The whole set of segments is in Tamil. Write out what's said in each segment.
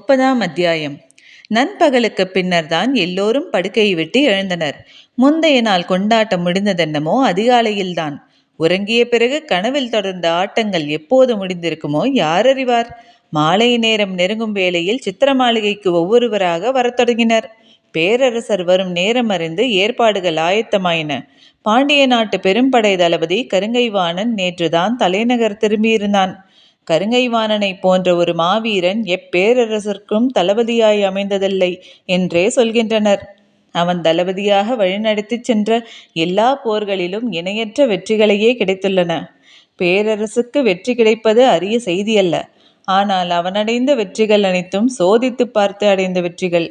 30ஆம் அத்தியாயம். நண்பகலுக்கு பின்னர் தான் எல்லோரும் படுக்கையை விட்டு எழுந்தனர். முந்தைய நாள் கொண்டாட்டம் முடிந்ததென்னமோ அதிகாலையில்தான். உறங்கிய பிறகு கனவில் தொடர்ந்த ஆட்டங்கள் எப்போது முடிந்திருக்குமோ யார் அறிவார். மாலை நேரம் நெருங்கும் வேளையில் சித்திர மாளிகைக்கு ஒவ்வொருவராக வரத் தொடங்கினர். பேரரசர் வரும் நேரம் அறிந்து ஏற்பாடுகள் ஆயத்தமாயின. பாண்டிய நாட்டு பெரும்படை தளபதி கருங்கைவாணன் நேற்றுதான் தலைநகர் திரும்பியிருந்தான். கருங்கைவாணனை போன்ற ஒரு மாவீரன் எப்பேரரசர்க்கும் தளபதியாய் அமைந்ததில்லை என்றே சொல்கின்றனர். அவன் தளபதியாக வழிநடத்தி சென்ற எல்லா போர்களிலும் இணையற்ற வெற்றிகளையே கிடைத்துள்ளன. பேரரசுக்கு வெற்றி கிடைப்பது அரிய செய்தியல்ல. ஆனால் அவனடைந்த வெற்றிகள் அனைத்தும் சோதித்து பார்த்து அடைந்த வெற்றிகள்.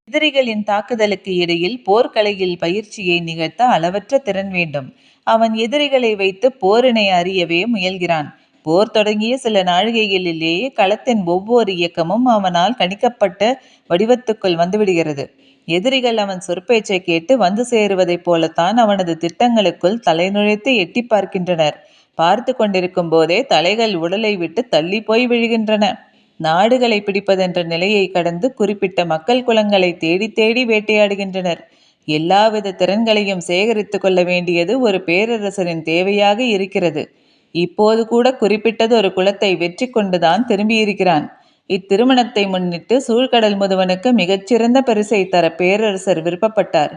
எதிரிகளின் தாக்குதலுக்கு இடையில் போர்க்கலையில் பயிற்சியை நிகழ்த்த அளவற்ற திறன் வேண்டும். அவன் எதிரிகளை வைத்து போரினை அறியவே முயல்கிறான். போர் தொடங்கிய சில நாழிகைகளிலேயே களத்தின் ஒவ்வொரு இயக்கமும் அவனால் கணிக்கப்பட்ட வடிவத்துக்குள் வந்துவிடுகிறது. எதிரிகள் அவன் சொற்பேச்சை கேட்டு வந்து சேருவதைப் போலத்தான் அவனது திட்டங்களுக்குள் தலைநுழைத்து எட்டி பார்க்கின்றனர். பார்த்து கொண்டிருக்கும் போதே தலைகள் உடலை விட்டு தள்ளி போய் விழுகின்றன. நாடுகளை பிடிப்பதென்ற நிலையை கடந்து குறிப்பிட்ட மக்கள் குலங்களை தேடி தேடி வேட்டையாடுகின்றனர். எல்லாவித திறன்களையும் சேகரித்து கொள்ள வேண்டியது ஒரு பேரரசரின் தேவையாக இருக்கிறது. இப்போது கூட குறிப்பிட்டது ஒரு குலத்தை வெற்றி கொண்டுதான் திரும்பியிருக்கிறான். இத்திருமணத்தை முன்னிட்டு சூழ்கடல் முதுவனுக்கு மிகச்சிறந்த பரிசை தர பேரரசர் விருப்பப்பட்டார்.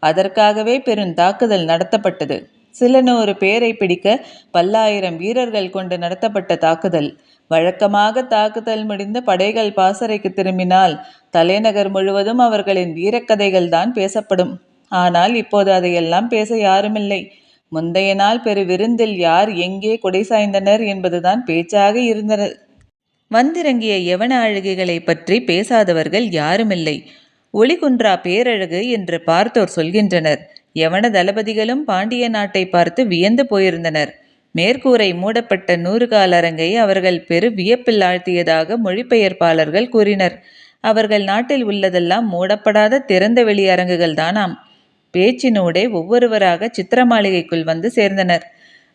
அதற்காகவே பெருந்தாக்குதல் நடத்தப்பட்டது. சில 100 பேரை பிடிக்க பல்லாயிரம் வீரர்கள் கொண்டு நடத்தப்பட்ட தாக்குதல். வழக்கமாக தாக்குதல் முடிந்து படைகள் பாசறைக்கு திரும்பினால் தலைநகர் முழுவதும் அவர்களின் வீரக்கதைகள் தான் பேசப்படும். ஆனால் இப்போது அதையெல்லாம் பேச யாருமில்லை. முந்தைய நாள் பெரு விருந்தில் யார் எங்கே கொடை சாய்ந்தனர் என்பதுதான் பேச்சாக இருந்தனர். வந்திறங்கிய யவன அழகிகளை பற்றி பேசாதவர்கள் யாருமில்லை. ஒளிகுன்றா பேரழகு என்று பார்த்தோர் சொல்கின்றனர். யவன தளபதிகளும் பாண்டிய நாட்டை பார்த்து வியந்து போயிருந்தனர். மேற்கூரை மூடப்பட்ட 100 கால் அரங்கை அவர்கள் பெரு வியப்பில் ஆழ்த்தியதாக மொழிபெயர்ப்பாளர்கள் கூறினர். அவர்கள் நாட்டில் உள்ளதெல்லாம் மூடப்படாத திறந்த வெளி அரங்குகள் தானாம். பேச்சினூடே ஒவ்வொருவராக சித்திர மாளிகைக்குள் வந்து சேர்ந்தனர்.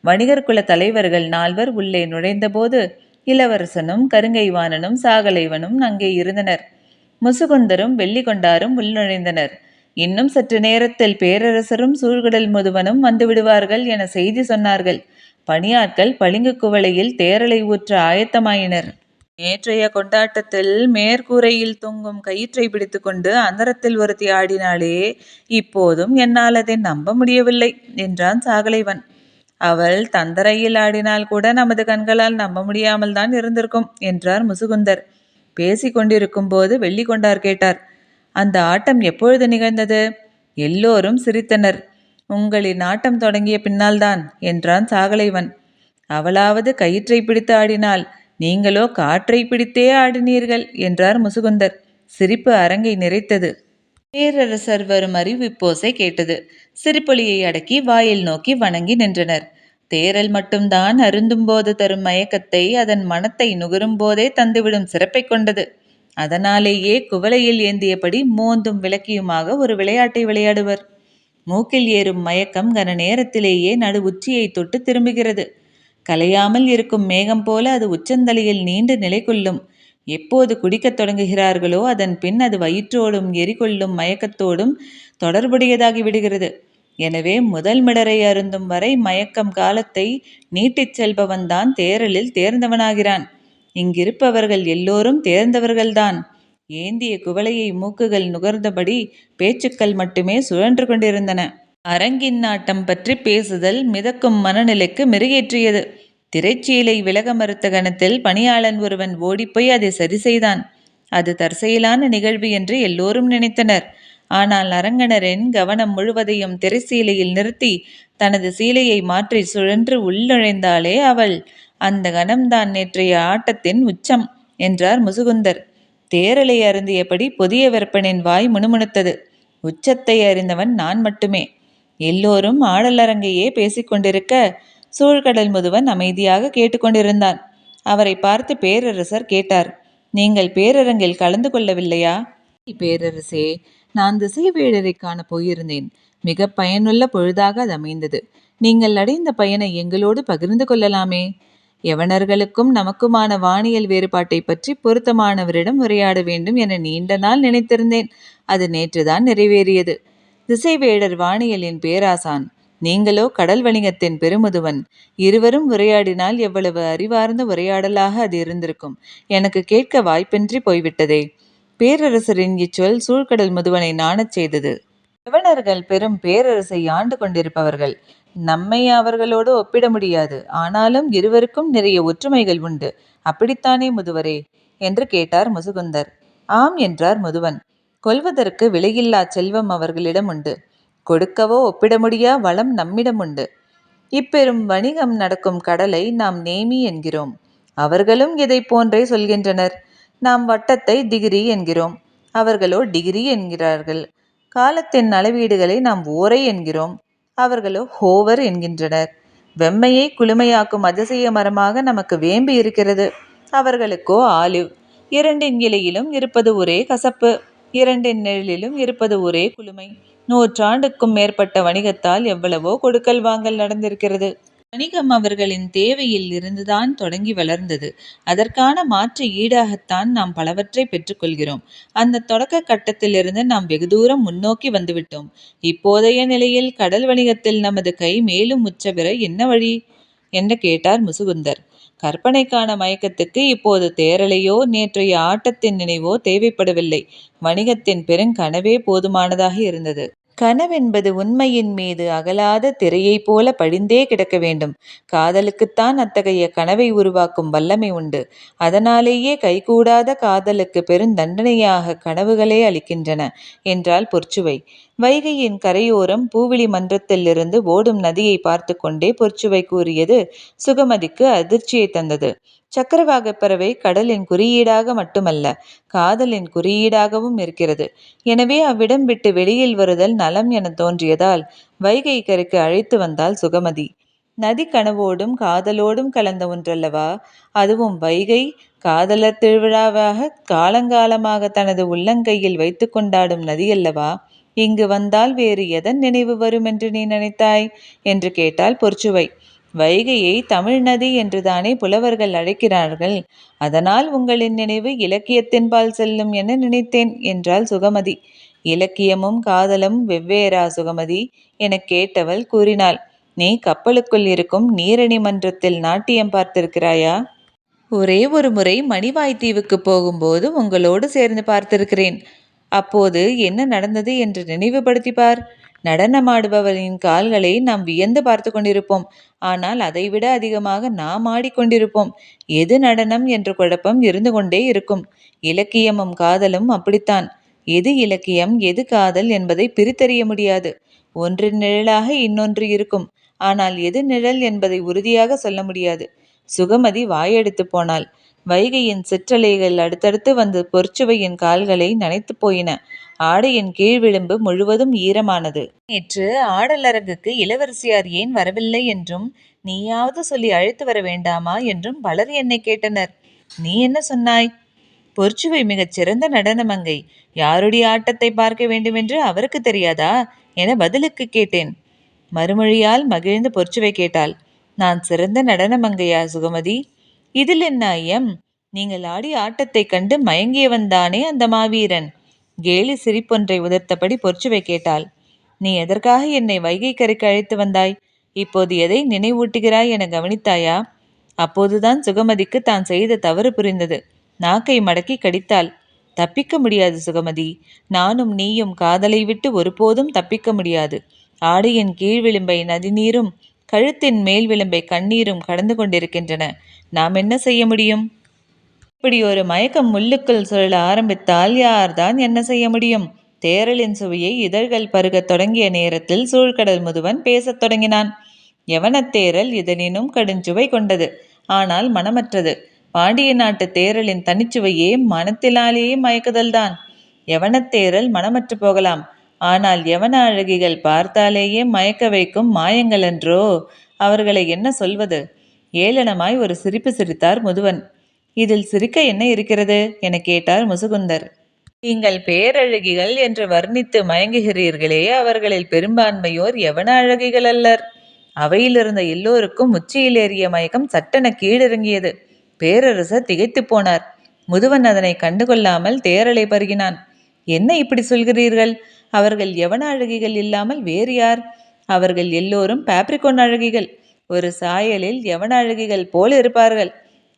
வணிகர் குல தலைவர்கள் 4 உள்ளே நுழைந்தபோது இளவரசனும் கருங்கைவாணனும் சாகலைவனும் அங்கே இருந்தனர். முசுகுந்தரும் வெள்ளிகொண்டாரும் உள்நுழைந்தனர். இன்னும் சற்று நேரத்தில் பேரரசரும் சூழ்கடல் முதுவனும் வந்து விடுவார்கள் என செய்தி சொன்னார்கள். பணியாட்கள் பளிங்கு குவளையில் தேரலை ஊற்ற ஆயத்தமாயினர். நேற்றைய கொண்டாட்டத்தில் மேற்கூரையில் தொங்கும் கயிற்றை பிடித்து கொண்டு அந்தரத்தில் ஒருத்தி ஆடினாளே, இப்போதும் என்னால் அதை நம்ப முடியவில்லை என்றான் சாகலைவன். அவள் தந்தரையில் ஆடினால் கூட நமது கண்களால் நம்ப முடியாமல் தான் இருந்திருக்கும் என்றார் முசுகுந்தர். பேசி கொண்டிருக்கும் போது வெள்ளிகொண்டார் கேட்டார், அந்த ஆட்டம் எப்பொழுது நிகழ்ந்தது? எல்லோரும் சிரித்தனர். உங்களின் ஆட்டம் தொடங்கிய பின்னால்தான் என்றான் சாகலைவன். அவளாவது கயிற்றை பிடித்து ஆடினாள், நீங்களோ காற்றை பிடித்தே ஆடினீர்கள் என்றார் முசுகுந்தர். சிரிப்பு அரங்கை நிறைத்தது. பேரரசர் வரும் அறிவிப்போசை கேட்டது. சிரிப்பொலியை அடக்கி வாயில் நோக்கி வணங்கி நின்றனர். தேரல் மட்டும்தான் அருந்தும் போது தரும் மயக்கத்தை அதன் மனத்தை நுகரும் போதே தந்துவிடும் சிறப்பை கொண்டது. அதனாலேயே குவளையில் ஏந்தியபடி மோந்தும் விளக்கியுமாக ஒரு விளையாட்டை விளையாடுவர். மூக்கில் ஏறும் மயக்கம் கன நேரத்திலேயே நடு உச்சியை தொட்டு திரும்புகிறது. கலையாமல் இருக்கும் மேகம் போல அது உச்சந்தலையில் நீண்டு நிலை கொள்ளும். எப்போது குடிக்கத் தொடங்குகிறார்களோ அதன் பின் அது வயிற்றோடும் எரிகொள்ளும் மயக்கத்தோடும் தொடர்புடையதாகி விடுகிறது. எனவே முதல் மிடரை அருந்தும் வரை மயக்கம் காலத்தை நீட்டிச் செல்பவன்தான் தேரலில் தேர்ந்தவனாகிறான். இங்கிருப்பவர்கள் எல்லோரும் தேர்ந்தவர்கள்தான். ஏந்திய குவளையை மூக்குகள் நுகர்ந்தபடி பேச்சுக்கள் மட்டுமே சுழன்று கொண்டிருந்தன. அரங்கின் நாட்டம் பற்றி பேசுதல் மிதக்கும் மனநிலைக்கு மெருகேற்றியது. திரைச்சீலை விலக மறுத்த கணத்தில் பணியாளன் ஒருவன் ஓடிப்போய் அதை சரி செய்தான். அது தற்செயலான நிகழ்வு என்று எல்லோரும் நினைத்தனர். ஆனால் அரங்கனரின் கவனம் முழுவதையும் திரைச்சீலையில் நிறுத்தி தனது சீலையை மாற்றி சுழன்று உள்நுழைந்தாளே அவள், அந்த கணம்தான் நேற்றைய ஆட்டத்தின் உச்சம் என்றார் முசுகுந்தர். தேரலை அருந்தியபடி புதிய வெப்பனின் வாய் முணுமுணுத்தது. உச்சத்தை அறிந்தவன் நான் மட்டுமே. எல்லோரும் ஆடலரங்கையே பேசிக்கொண்டிருக்க சூழ்கடல் முதுவன் அமைதியாக கேட்டுக்கொண்டிருந்தான். அவரை பார்த்து பேரரசர் கேட்டார், நீங்கள் பேரரங்கில் கலந்து கொள்ளவில்லையா? பேரரசே, நான் திசைவேழரை காண போயிருந்தேன். மிக பயனுள்ள பொழுதாக அது அமைந்தது. நீங்கள் அடைந்த பயனை எங்களோடு பகிர்ந்து கொள்ளலாமே. யவனர்களுக்கும் நமக்குமான வானியல் வேறுபாட்டை பற்றி பொருத்தமானவரிடம் உரையாட வேண்டும் என நீண்ட நாள் நினைத்திருந்தேன். அது நேற்றுதான் நிறைவேறியது. திசைவேடர் வானியலின் பேராசான், நீங்களோ கடல் வணிகத்தின் பெருமுதுவன். இருவரும் உரையாடினால் எவ்வளவு அறிவார்ந்த உரையாடலாக அது இருந்திருக்கும். எனக்கு கேட்க வாய்ப்பின்றி போய்விட்டதே. பேரரசரின் இச்சொல் சூழ்கடல் முதுவனை நாணச் செய்தது. யவனர்கள் பெரும் பேரரசை ஆண்டு கொண்டிருப்பவர்கள். நம்மை அவர்களோடு ஒப்பிட முடியாது. ஆனாலும் இருவருக்கும் நிறைய ஒற்றுமைகள் உண்டு. அப்படித்தானே முதுவரே என்று கேட்டார் முசுகுந்தர். ஆம் என்றார் முதுவன். கொல்வதற்கு விலையில்லா செல்வம் அவர்களிடம் உண்டு. கொடுக்கவோ ஒப்பிட முடியா வளம் நம்மிடம் உண்டு. இப்பெரும் வணிகம் நடக்கும் கடலை நாம் நேமி என்கிறோம். அவர்களும் இதை போன்றே சொல்கின்றனர். நாம் வட்டத்தை டிகிரி என்கிறோம். அவர்களோ டிகிரி என்கிறார்கள். காலத்தின் அளவீடுகளை நாம் ஓரை என்கிறோம். அவர்களோ ஹோவர் என்கின்றனர். வெம்மையை குளுமையாக்கும் அதிசய மரமாக நமக்கு வேம்பு இருக்கிறது. அவர்களுக்கோ ஆலிவ். இரண்டின் இலையிலும் இருப்பது ஒரே கசப்பு. இரண்டின் நிழலிலும் இருப்பது ஒரே குளுமை. 100 ஆண்டுக்கும் மேற்பட்ட வணிகத்தால் எவ்வளவோ கொடுக்கல் வாங்கல் நடந்திருக்கிறது. வணிகம் அவர்களின் தேவையில் இருந்துதான் தொடங்கி வளர்ந்தது. அதற்கான மாற்று ஈடாகத்தான் நாம் பலவற்றை பெற்றுக்கொள்கிறோம். அந்த தொடக்க கட்டத்திலிருந்து நாம் வெகு தூரம் முன்னோக்கி வந்துவிட்டோம். இப்போதைய நிலையில் கடல் வணிகத்தில் நமது கை மேலும் உச்சபெற என்ன வழி என்று கேட்டார் முசுகுந்தர். கற்பனைக்கான மயக்கத்துக்கு இப்போது தேரலையோ நேற்றைய ஆட்டத்தின் நினைவோ தேவைப்படவில்லை. வணிகத்தின் பெருங்கனவே போதுமானதாக இருந்தது. கனவென்பது உண்மையின் மீது அகலாத திரையை போல படிந்தே கிடக்க வேண்டும். காதலுக்குத்தான் அத்தகைய கனவை உருவாக்கும் வல்லமை உண்டு. அதனாலேயே கைகூடாத காதலுக்கு பெருந்தண்டனையாக கனவுகளே அளிக்கின்றன என்றாள் பொற்சுவை. வைகையின் கரையோரம் பூவிழி மன்றத்திலிருந்து ஓடும் நதியை பார்த்து கொண்டே பொற்சுவை கூறியது சுகமதிக்கு அதிர்ச்சியை தந்தது. சக்கரவாக பறவை கடலின் குறியீடாக மட்டுமல்ல, காதலின் குறியீடாகவும் இருக்கிறது. எனவே அவ்விடம் விட்டு வெளியில் வருதல் நலம் என தோன்றியதால் வைகை கரைக்கு அழைத்து வந்தாள் சுகமதி. நதி கனவோடும் காதலோடும் கலந்த ஒன்றல்லவா? அதுவும் வைகை காதலர் திருவிழாவாக காலங்காலமாக தனது உள்ளங்கையில் வைத்து கொண்டாடும் நதியல்லவா? இங்கு வந்தால் வேறு எதன் நினைவு வரும் என்று நீ நினைத்தாய் என்று கேட்டாள் பொற்சுவை. வைகையை தமிழ் நதி என்றுதானே புலவர்கள் அழைக்கிறார்கள். அதனால் உங்களின் நினைவு இலக்கியத்தின்பால் செல்லும் என நினைத்தேன் என்றாள் சுகமதி. இலக்கியமும் காதலும் வெவ்வேறா சுகமதி என கேட்டவள் கூறினாள். நீ கப்பலுக்குள் இருக்கும் நீரணி மன்றத்தில் நாட்டியம் பார்த்திருக்கிறாயா? ஒரே ஒரு முறை மணிவாய்த்தீவுக்கு போகும்போது உங்களோடு சேர்ந்து பார்த்திருக்கிறேன். அப்போது என்ன நடந்தது என்று நினைவுபடுத்தி பார். நடனமாடுபவரின் கால்களை நாம் வியந்து பார்த்து கொண்டிருப்போம். ஆனால் அதைவிட அதிகமாக நாம் ஆடிக்கொண்டிருப்போம். எது நடனம் என்ற குழப்பம் இருந்து கொண்டே இருக்கும். இலக்கியமும் காதலும் அப்படித்தான். எது இலக்கியம் எது காதல் என்பதை பிரித்தறிய முடியாது. ஒன்றின் நிழலாக இன்னொன்று இருக்கும். ஆனால் எது நிழல் என்பதை உறுதியாக சொல்ல முடியாது. சுகமதி வாயெடுத்து போனாள். வைகையின் சிற்றலைகள் அடுத்தடுத்து வந்து பொற்சுவையின் கால்களை நனைத்து போயின. ஆடையின் கீழ் விளிம்பு முழுவதும் ஈரமானது. நேற்று ஆடலரங்குக்கு இளவரசியார் ஏன் வரவில்லை என்றும் நீயாவது சொல்லி அழைத்து வர வேண்டாமா என்றும் பலர் என்னை கேட்டனர். நீ என்ன சொன்னாய்? பொற்சுவை மிகச் சிறந்த நடனமங்கை. யாருடைய ஆட்டத்தை பார்க்க வேண்டுமென்று அவருக்கு தெரியாதா என பதிலுக்கு கேட்டேன். மறுமொழியால் மகிழ்ந்து பொற்சுவை கேட்டாள். நான் சிறந்த நடனமங்கையா சுகமதி? இதில் என்ன ஐயம்? நீங்கள் ஆடிய ஆட்டத்தைக் கண்டு மயங்கியவன்தானே அந்த மாவீரன்? கேலி சிரிப்பொன்றை உதிர்த்தபடி பொற்சுவை கேட்டாள். நீ எதற்காக என்னை வைகை கரைக்கு அழைத்து வந்தாய்? இப்போது எதை நினைவூட்டுகிறாய் என கவனித்தாயா? அப்போதுதான் சுகமதிக்கு தான் செய்த தவறு புரிந்தது. நாக்கை மடக்கி கடித்தாள். தப்பிக்க முடியாது சுகமதி. நானும் நீயும் காதலை விட்டு ஒருபோதும் தப்பிக்க முடியாது. ஆடையின் கீழ் விளிம்பை நதிநீரும் கழுத்தின் மேல் விளிம்பை கண்ணீரும் கடந்து கொண்டிருக்கின்றன. நாம் என்ன செய்ய முடியும்? இப்படி ஒரு மயக்கம் முள்ளுக்குள் சுழல ஆரம்பித்தால் யார்தான் என்ன செய்ய முடியும்? தேரலின் சுவையை இதழ்கள் பருகத் தொடங்கிய நேரத்தில் சூழ்கடல் முதுவன் பேசத் தொடங்கினான். யவனத்தேரல் இதனினும் கடுஞ்சுவை கொண்டது. ஆனால் மனமற்றது. பாண்டிய நாட்டு தேரலின் தனிச்சுவையே மனத்தினாலேயே மயக்குதல்தான். யவனத்தேரல் மனமற்று போகலாம். ஆனால் யவன அழகிகள் பார்த்தாலேயே மயக்க வைக்கும் மாயங்களன்றோ. அவர்களை என்ன சொல்வது? ஏளனமாய் ஒரு சிரிப்பு சிரித்தார் முதுவன். இதில் சிரிக்க என்ன இருக்கிறது என கேட்டார் முசுகுந்தர். நீங்கள் பேரழகிகள் என்று வர்ணித்து மயங்குகிறீர்களே, அவர்களில் பெரும்பான்மையோர் யவன அழகிகள் அல்லர். அவையில் இருந்த எல்லோருக்கும் உச்சியில் ஏறிய மயக்கம் சட்டென கீழிறங்கியது. பேரரசர் திகைத்து போனார். முதுவன் அதனை கண்டுகொள்ளாமல் தேரலை பருகினான். என்ன இப்படி சொல்கிறீர்கள்? அவர்கள் யவன அழகிகள் இல்லாமல் வேறு யார்? அவர்கள் எல்லோரும் பாப்ரிகோன் அழகிகள். ஒரு சாயலில் யவன அழகிகள் போல் இருப்பார்கள்.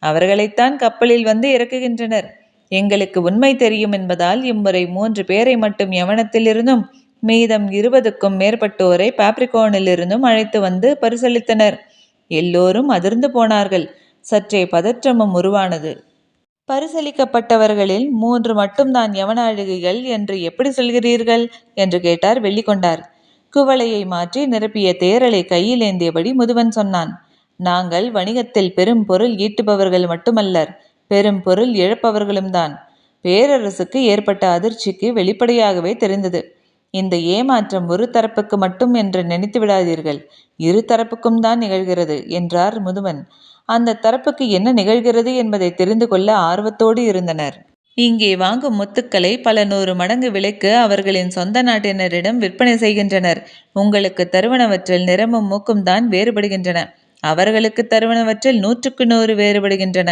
அவர்களைத்தான் கப்பலில் வந்து இறக்குகின்றனர். எங்களுக்கு உண்மை தெரியும் என்பதால் இம்முறை 3 பேரை மட்டும் யவனத்திலிருந்தும் மீதம் 20க்கும் மேற்பட்டோரை பாப்ரிகோனிலிருந்தும் அழைத்து வந்து பரிசளித்தனர். எல்லோரும் அதிர்ந்து போனார்கள். சற்றே பதற்றமும் உருவானது. பரிசளிக்கப்பட்டவர்களில் 3 மட்டும்தான் யவன அழகிகள் என்று எப்படி சொல்கிறீர்கள் என்று கேட்டார் வெள்ளிக்கொண்டார். குவளையை மாற்றி நிரப்பிய தேரலை கையில் ஏந்தியபடி முதுவன் சொன்னான். நாங்கள் வணிகத்தில் பெரும் பொருள் ஈட்டுபவர்கள் மட்டுமல்லர், பெரும் பொருள் இழப்பவர்களும் தான். பேரரசுக்கு ஏற்பட்ட அதிர்ச்சிக்கு வெளிப்படையாகவே தெரிந்தது. இந்த ஏமாற்றம் ஒரு தரப்புக்கு மட்டும் என்று நினைத்து விடாதீர்கள், இரு தரப்புக்கும் தான் நிகழ்கிறது என்றார் முதுவன். அந்த தரப்புக்கு என்ன நிகழ்கிறது என்பதை தெரிந்து கொள்ள ஆர்வத்தோடு இருந்தனர். இங்கே வாங்கும் முத்துக்களை பல 100 மடங்கு விலைக்கு அவர்களின் சொந்த நாட்டினரிடம் விற்பனை செய்கின்றனர். உங்களுக்கு தருவனவற்றில் நிறமும் மூக்கும் தான் வேறுபடுகின்றன. அவர்களுக்கு தருவனவற்றில் 100க்கு 100 வேறுபடுகின்றன.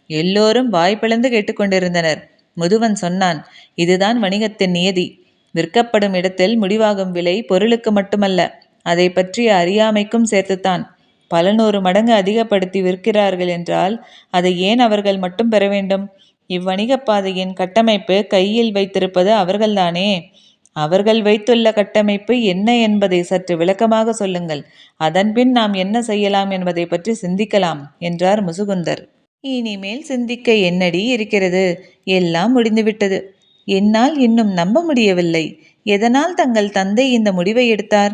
எல்லோரும் வாய் பிளந்து கேட்டுக்கொண்டிருந்தனர். முதுவன் சொன்னான். இதுதான் வணிகத்தின் நியதி. விற்கப்படும் இடத்தில் முடிவாகும் விலை பொருளுக்கு மட்டுமல்ல, அதை பற்றிய அறியாமைக்கும் சேர்த்துத்தான். பல 100 மடங்கு அதிகப்படுத்தி விற்கிறார்கள் என்றால் அதை ஏன் அவர்கள் மட்டும் பெற வேண்டும்? இவ்வணிக பாதையின் கட்டமைப்பு கையில் வைத்திருப்பது அவர்கள்தானே. அவர்கள் வைத்துள்ள கட்டமைப்பு என்ன என்பதை சற்று விளக்கமாக சொல்லுங்கள். அதன்பின் நாம் என்ன செய்யலாம் என்பதை பற்றி சிந்திக்கலாம் என்றார் முசுகுந்தர். இனிமேல் சிந்திக்க என்னடி இருக்கிறது? எல்லாம் முடிந்துவிட்டது. என்னால் இன்னும் நம்ப முடியவில்லை. எதனால் தங்கள் தந்தை இந்த முடிவை எடுத்தார்?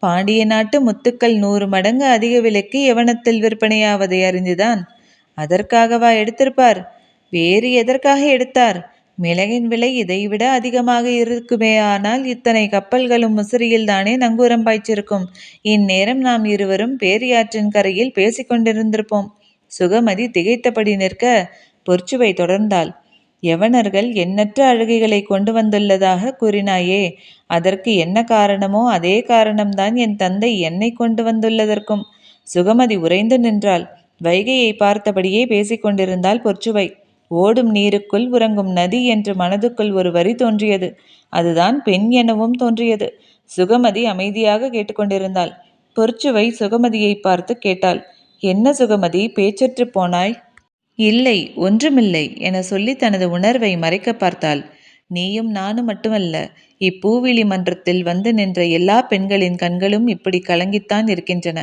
பாண்டிய நாட்டு முத்துக்கள் 100 மடங்கு அதிக விலைக்கு யவனத்தில் விற்பனையாவதை அறிந்துதான். அதற்காகவா எடுத்திருப்பார்? வேறு எதற்காக எடுத்தார்? மிளகின் விலை இதைவிட அதிகமாக இருக்குமே. ஆனால் இத்தனை கப்பல்களும் முசிறியில் தானே நங்கூரம் பாய்ச்சிருக்கும். இந்நேரம் நாம் இருவரும் பேரியாற்றின் கரையில் பேசிக்கொண்டிருந்திருப்போம். சுகமதி திகைத்தபடி நிற்க பொற்சுவை தொடர்ந்தாள். யவனர்கள் எண்ணற்ற அழகிகளை கொண்டு வந்துள்ளதாக கூறினாயே, அதற்கு என்ன காரணமோ அதே காரணம்தான் என் தந்தை என்னை கொண்டு வந்துள்ளதற்கும். சுகமதி உறைந்து நின்றாள். வைகையை பார்த்தபடியே பேசிக்கொண்டிருந்தாள் பொற்சுவை. ஓடும் நீருக்குள் உறங்கும் நதி என்று மனதுக்குள் ஒரு வரி தோன்றியது. அதுதான் பெண் எனவும் தோன்றியது. சுகமதி அமைதியாக கேட்டுக்கொண்டிருந்தாள். பொற்சுவை சுகமதியை பார்த்து கேட்டாள். என்ன சுகமதி, பேச்சற்று போனாய்? இல்லை, ஒன்றுமில்லை என சொல்லி தனது உணர்வை மறைக்க பார்த்தாள். நீயும் நானும் மட்டுமல்ல, இப்பூவிழி மன்றத்தில் வந்து நின்ற எல்லா பெண்களின் கண்களும் இப்படி கலங்கித்தான் இருக்கின்றன.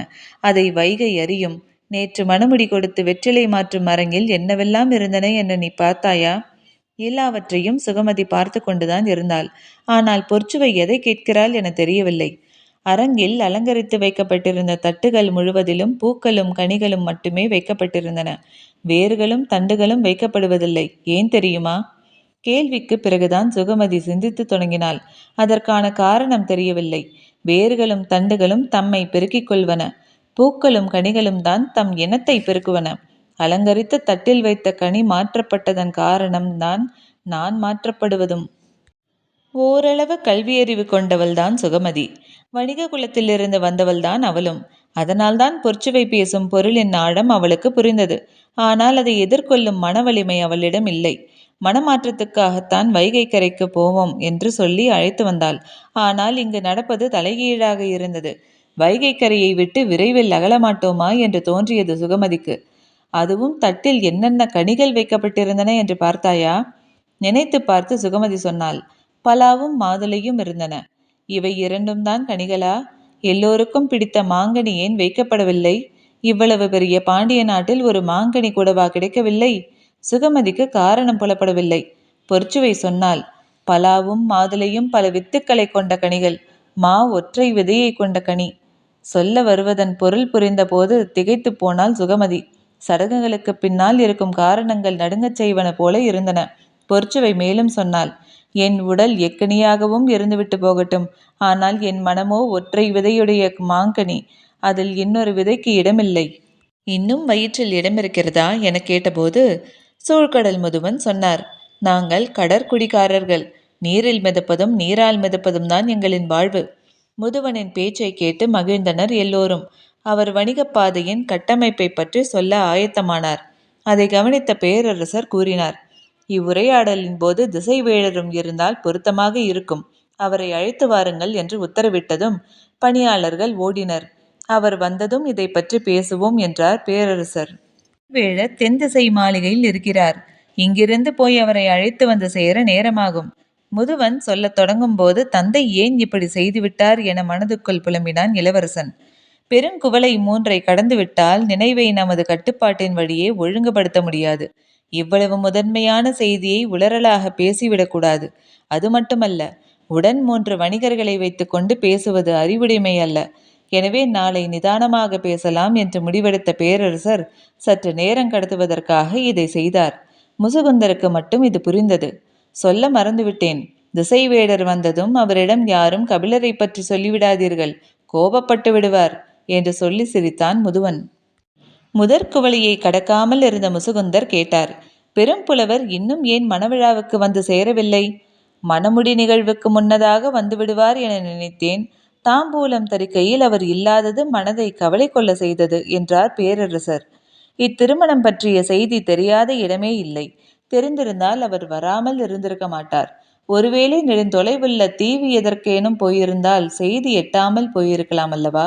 அதை வைகை அறியும். நேற்று மணமுடி கொடுத்து வெற்றிலை மாற்றும் அரங்கில் என்னவெல்லாம் இருந்தன என்று நீ பார்த்தாயா? எல்லாவற்றையும் சுகமதி பார்த்து கொண்டுதான் இருந்தாள். ஆனால் பொற்சுவை எதை கேட்கிறாள் என தெரியவில்லை. அரங்கில் அலங்கரித்து வைக்கப்பட்டிருந்த தட்டுகள் முழுவதிலும் பூக்களும் கனிகளும் மட்டுமே வைக்கப்பட்டிருந்தன. வேர்களும் தண்டுகளும் வைக்கப்படுவதில்லை. ஏன் தெரியுமா? கேள்விக்கு பிறகுதான் சுகமதி சிந்தித்து தொடங்கினாள். அதற்கான காரணம் தெரியவில்லை. வேர்களும் தண்டுகளும் தம்மை பெருக்கிக் கொள்வன. பூக்களும் கனிகளும் தான் தம் இனத்தை பெருக்குவன. அலங்கரித்த தட்டில் வைத்த கனி மாற்றப்பட்டதன் காரணம்தான் நான் மாற்றப்படுவதும். ஓரளவு கல்வியறிவு கொண்டவள்தான் சுகமதி. வணிக குலத்திலிருந்து வந்தவள்தான் அவளும். அதனால்தான் பொற்சுவை பேசும் பொருளின் ஆழம் அவளுக்கு புரிந்தது. ஆனால் அதை எதிர்கொள்ளும் மன வலிமை அவளிடம் இல்லை. மனமாற்றத்துக்காகத்தான் வைகை கரைக்கு போவோம் என்று சொல்லி அழைத்து வந்தாள். ஆனால் இங்கு நடப்பது தலைகீழாக இருந்தது. வைகை கரையை விட்டு விரைவில் அகலமாட்டோமா என்று தோன்றியது சுகமதிக்கு. அதுவும் தட்டில் என்னென்ன கனிகள் வைக்கப்பட்டிருந்தன என்று பார்த்தாயா? நினைத்து பார்த்து சுகமதி சொன்னாள். பலாவும் மாதுளையும் இருந்தன. இவை இரண்டும் தான் கனிகளா? எல்லோருக்கும் பிடித்த மாங்கனி ஏன் வைக்கப்படவில்லை? இவ்வளவு பெரிய பாண்டிய நாட்டில் ஒரு மாங்கனி கூடவா கிடைக்கவில்லை? சுகமதிக்கு காரணம் புலப்படவில்லை. பொற்சுவை சொன்னாள். பலாவும் மாதுளையும் பல வித்துக்களை கொண்ட கனிகள். மா ஒற்றை விதையை கொண்ட கனி. சொல்ல வருவதன் பொருள் புரிந்த போது திகைத்து போனாள் சுகமதி. சடங்குகளுக்கு பின்னால் இருக்கும் காரணங்கள் நடுங்கச் செய்வன போல இருந்தன. பொற்சுவை மேலும் சொன்னாள். என் உடல் எக்கனியாகவும் இருந்துவிட்டு போகட்டும். ஆனால் என் மனமோ ஒற்றை விதையுடைய மாங்கனி. அதில் இன்னொரு விதைக்கு இடமில்லை. இன்னும் வயிற்றில் இடம் இருக்கிறதா என கேட்டபோது சூழ்கடல் முதுவன் சொன்னார். நாங்கள் கடற்குடிக்காரர்கள். நீரில் மிதப்பதும் நீரால் மிதப்பதும் தான் எங்களின் வாழ்வு. முதுவனின் பேச்சை கேட்டு மகிழ்ந்தனர் எல்லோரும். அவர் வணிகப் பாதையின் கட்டமைப்பை பற்றி சொல்ல ஆயத்தமானார். அதை கவனித்த பேரரசர் கூறினார், இவ்வுரையாடலின் போது திசைவேழரும் இருந்தால் பொருத்தமாக இருக்கும். அவரை அழைத்து வாருங்கள் என்று உத்தரவிட்டதும் பணியாளர்கள் ஓடினர். அவர் வந்ததும் இதை பற்றி பேசுவோம் என்றார் பேரரசர். வேழர் தென் திசை மாளிகையில் இருக்கிறார். இங்கிருந்து போய் அவரை அழைத்து வந்து சேர நேரமாகும். முதுவன் சொல்லத் தொடங்கும் போது தந்தை ஏன் இப்படி செய்துவிட்டார் என மனதுக்குள் புலம்பினான் இளவரசன். பெருங்குவளை 3ஐ கடந்துவிட்டால் நினைவை நமது கட்டுப்பாட்டின் வழியே ஒழுங்குபடுத்த முடியாது. இவ்வளவு முதன்மையான செய்தியை உளறலாக பேசிவிடக்கூடாது. அது மட்டுமல்ல, உடன் 3 வணிகர்களை வைத்துக்கொண்டு பேசுவது அறிவுடைமை அல்ல. எனவே நாளை நிதானமாக பேசலாம் என்று முடிவெடுத்த பேரரசர் சற்று நேரம் கடத்துவதற்காக இதை செய்தார். முசுகுந்தருக்கு மட்டும் இது புரிந்தது. சொல்ல மறந்துவிட்டேன். திசைவேடர் வந்ததும் அவரிடம் யாரும் கபிலரை பற்றி சொல்லிவிடாதீர்கள், கோபப்பட்டு விடுவார் என்று சொல்லி சிரித்தான் முதுவன். முதற்குவளையை கடக்காமல் இருந்த முசுகுந்தர் கேட்டார். பெரும்புலவர் இன்னும் ஏன் மணவிழாவுக்கு வந்து சேரவில்லை? மணமுடி நிகழ்வுக்கு முன்னதாக வந்துவிடுவார் என நினைத்தேன். தாம்பூலம் தரிக்கையில் அவர் இல்லாதது மனதை கவலை கொள்ள செய்தது என்றார் பேரரசர். இத்திருமணம் பற்றிய செய்தி தெரியாத இடமே இல்லை. தெரிந்திருந்தால் அவர் வராமல் இருந்திருக்க மாட்டார். ஒருவேளை நெடுந்தொலைவுள்ள தீவு எதற்கேனும் போயிருந்தால் செய்தி எட்டாமல் போயிருக்கலாம் அல்லவா?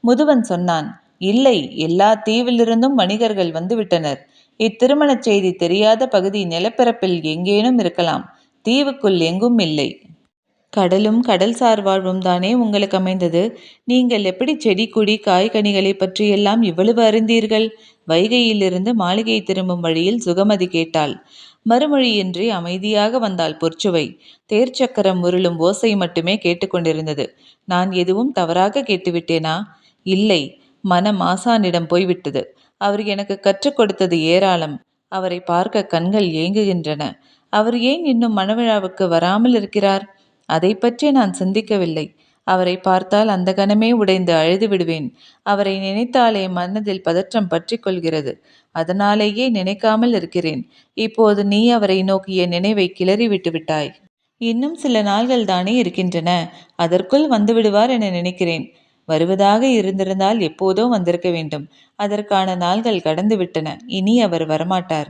முதுவன் சொன்னான். இல்லை, எல்லா தீவிலிருந்தும் வணிகர்கள் வந்துவிட்டனர். இத்திருமணச் செய்தி தெரியாத பகுதி நிலப்பரப்பில் எங்கேனும் இருக்கலாம். தீவுக்குள் எங்கும் இல்லை. கடலும் கடல் சார் வாழ்வும் தானே உங்களுக்கு அமைந்தது. நீங்கள் எப்படி செடி கொடி காய்கனிகளை பற்றியெல்லாம் இவ்வளவு அறிந்தீர்கள்? வைகையிலிருந்து மாளிகை திரும்பும் வழியில் சுகமதி கேட்டாள். மறுமொழியின்றி அமைதியாக வந்தாள் பொற்சுவை. தேர்ச்சக்கரம் உருளும் ஓசை மட்டுமே கேட்டுக்கொண்டிருந்தது. நான் எதுவும் தவறாக கேட்டுவிட்டேனா? இல்லை, மனம் ஆசானிடம் போய்விட்டது. அவர் எனக்கு கற்றுக் கொடுத்தது ஏராளம். அவரை பார்க்க கண்கள் ஏங்குகின்றன. அவர் ஏன் இன்னும் மணவிழாவுக்கு வராமல் இருக்கிறார்? அதை பற்றி நான் சிந்திக்கவில்லை. அவரை பார்த்தால் அந்த கணமே உடைந்து அழுது விடுவேன். அவரை நினைத்தாலே மனதில் பதற்றம் பற்றி கொள்கிறது. அதனாலேயே நினைக்காமல் இருக்கிறேன். இப்போது நீ அவரை நோக்கிய நினைவை கிளறி விட்டு விட்டாய். இன்னும் சில நாள்கள் தானே இருக்கின்றன. அதற்குள் வந்துவிடுவார் என நினைக்கிறேன். வருவதாக இருந்திருந்தால் எப்போதோ வந்திருக்க வேண்டும். அதற்கான நாள்கள் கடந்து விட்டன. இனி அவர் வரமாட்டார்.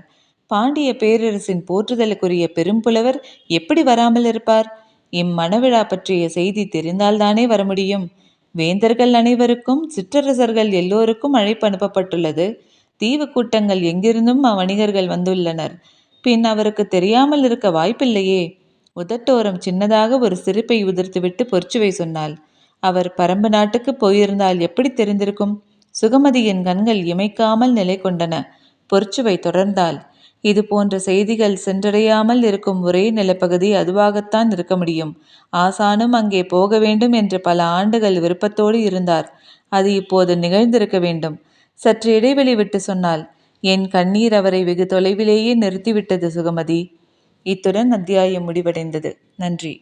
பாண்டிய பேரரசின் போற்றுதலுக்குரிய பெரும்புலவர் எப்படி வராமல் இருப்பார்? இம்மணவிழா பற்றிய செய்தி தெரிந்தால்தானே வர முடியும். வேந்தர்கள் அனைவருக்கும், சிற்றரசர்கள் எல்லோருக்கும் அழைப்பு அனுப்பப்பட்டுள்ளது. தீவு கூட்டங்கள் எங்கிருந்தும் வணிகர்கள் வந்துள்ளனர். பின் அவருக்கு தெரியாமல் இருக்க வாய்ப்பில்லையே. உதட்டோரம் சின்னதாக ஒரு சிரிப்பை உதிர்த்துவிட்டு பொற்சுவை சொன்னாள். அவர் பரம்பு நாட்டுக்கு போயிருந்தால் எப்படி தெரிந்திருக்கும்? சுகமதியின் கண்கள் இமைக்காமல் நிலை கொண்டன. பொற்சுவை தொடர்ந்தாள். இது போன்ற செய்திகள் சென்றடையாமல் இருக்கும் ஒரே நிலப்பகுதி அதுவாகத்தான் இருக்க முடியும். ஆசானும் அங்கே போக வேண்டும் என்று பல ஆண்டுகள் விருப்பத்தோடு இருந்தார். அது இப்போது நிகழ்ந்திருக்க வேண்டும். சற்று இடைவெளி விட்டு சொன்னால், என் கண்ணீர் அவரை வெகு தொலைவிலேயே நிறுத்திவிட்டது சுகமதி. இத்துடன் அத்தியாயம் முடிவடைந்தது. நன்றி.